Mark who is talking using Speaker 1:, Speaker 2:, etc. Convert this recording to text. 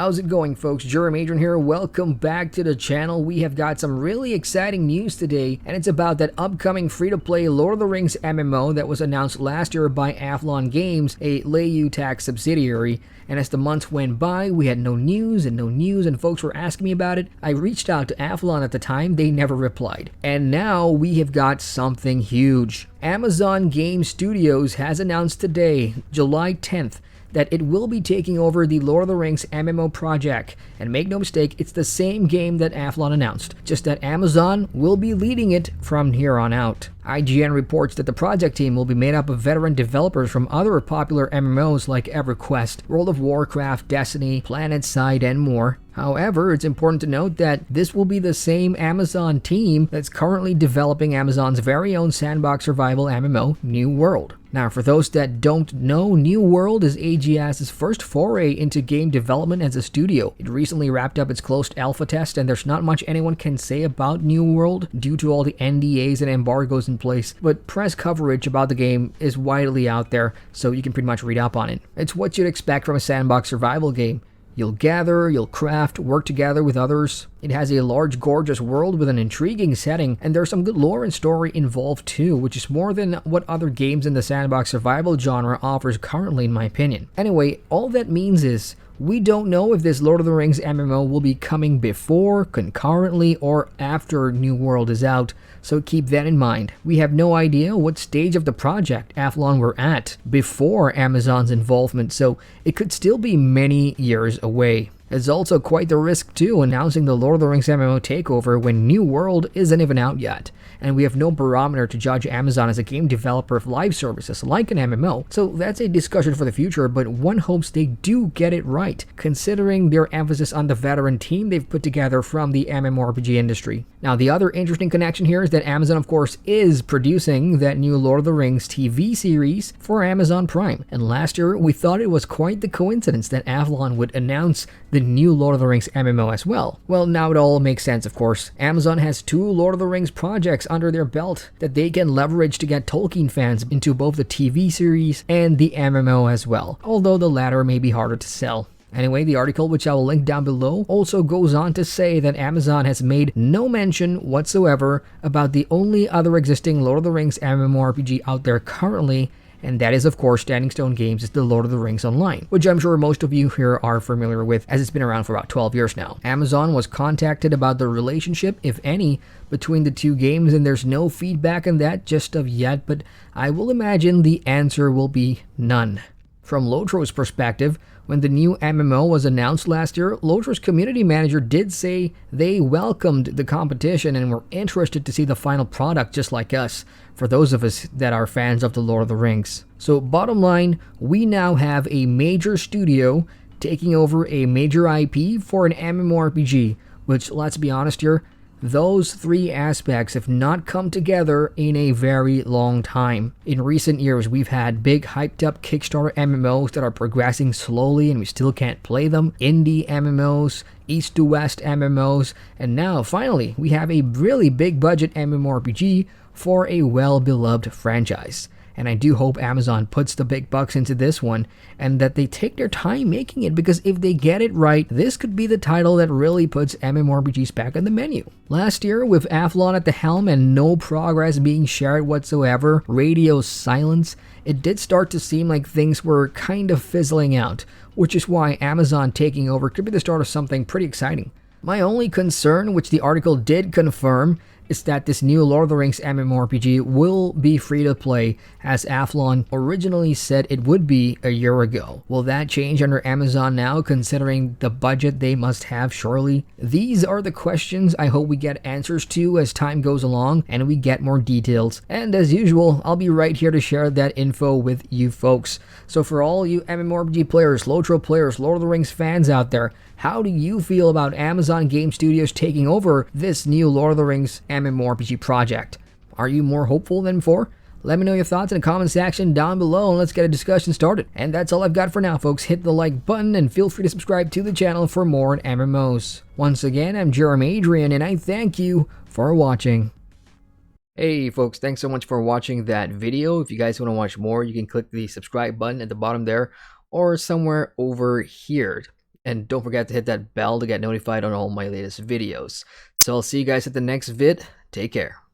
Speaker 1: How's it going, folks? Adrian here. Welcome back to the channel. We have got some really exciting news today, and it's about that upcoming free-to-play Lord of the Rings MMO that was announced last year by Athlon Games, a LOTR subsidiary. And as the months went by, we had no news, and folks were asking me about it. I reached out to Athlon at the time, they never replied. And now we have got something huge. Amazon Game Studios has announced today, July 10th, that it will be taking over the Lord of the Rings MMO project. And make no mistake, it's the same game that Athlon announced, just that Amazon will be leading it from here on out. IGN reports that the project team will be made up of veteran developers from other popular MMOs like EverQuest, World of Warcraft, Destiny, PlanetSide, and more. However, it's important to note that this will be the same Amazon team that's currently developing Amazon's very own sandbox survival MMO, New World. Now, for those that don't know, New World is AGS's first foray into game development as a studio. It recently wrapped up its closed alpha test, and there's not much anyone can say about New World due to all the NDAs and embargoes in place, but press coverage about the game is widely out there, so you can pretty much read up on it. It's what you'd expect from a sandbox survival game. You'll gather, you'll craft, work together with others. It has a large, gorgeous world with an intriguing setting, and there's some good lore and story involved too, which is more than what other games in the sandbox survival genre offers currently, in my opinion. Anyway, all that means is, we don't know if this Lord of the Rings MMO will be coming before, concurrently, or after New World is out, so keep that in mind. We have no idea what stage of the project Athlon were at before Amazon's involvement, so it could still be many years away. It's also quite the risk too, announcing the Lord of the Rings MMO takeover when New World isn't even out yet, and we have no barometer to judge Amazon as a game developer of live services like an MMO, so that's a discussion for the future, but one hopes they do get it right, considering their emphasis on the veteran team they've put together from the MMORPG industry. Now, the other interesting connection here is that Amazon, of course, is producing that new Lord of the Rings TV series for Amazon Prime, and last year we thought it was quite the coincidence that Athlon would announce the new Lord of the Rings MMO as well. Well, now it all makes sense, of course. Amazon has two Lord of the Rings projects under their belt that they can leverage to get Tolkien fans into both the TV series and the MMO as well, although the latter may be harder to sell. Anyway, the article, which I will link down below, also goes on to say that Amazon has made no mention whatsoever about the only other existing Lord of the Rings MMORPG out there currently, and that is, of course, Standing Stone Games' The Lord of the Rings Online, which I'm sure most of you here are familiar with, as it's been around for about 12 years now. Amazon was contacted about the relationship, if any, between the two games, and there's no feedback on that just of yet, but I will imagine the answer will be none. From LOTR's perspective, when the new MMO was announced last year, LOTR's community manager did say they welcomed the competition and were interested to see the final product just like us, for those of us that are fans of the Lord of the Rings. So bottom line, we now have a major studio taking over a major IP for an MMORPG, which, let's be honest here, those three aspects have not come together in a very long time. In recent years, we've had big hyped up Kickstarter MMOs that are progressing slowly and we still can't play them, indie MMOs, east to west MMOs, and now finally we have a really big budget MMORPG for a well-beloved franchise. And I do hope Amazon puts the big bucks into this one and that they take their time making it, because if they get it right, this could be the title that really puts MMORPGs back on the menu. Last year, with Athlon at the helm and no progress being shared whatsoever, radio silence, it did start to seem like things were kind of fizzling out, which is why Amazon taking over could be the start of something pretty exciting. My only concern, which the article did confirm, is that this new Lord of the Rings MMORPG will be free to play, as Athlon originally said it would be a year ago. Will that change under Amazon now, considering the budget they must have surely? These are the questions I hope we get answers to as time goes along and we get more details. And as usual, I'll be right here to share that info with you folks. So for all you MMORPG players, LOTR players, Lord of the Rings fans out there, how do you feel about Amazon Game Studios taking over this new Lord of the Rings MMORPG project? Are you more hopeful than before? Let me know your thoughts in the comment section down below and let's get a discussion started. And that's all I've got for now, folks. Hit the like button and feel free to subscribe to the channel for more on MMOs. Once again, I'm Adrian and I thank you for watching. Hey folks, thanks so much for watching that video. If you guys want to watch more, you can click the subscribe button at the bottom there or somewhere over here. And don't forget to hit that bell to get notified on all my latest videos. So I'll see you guys at the next vid. Take care.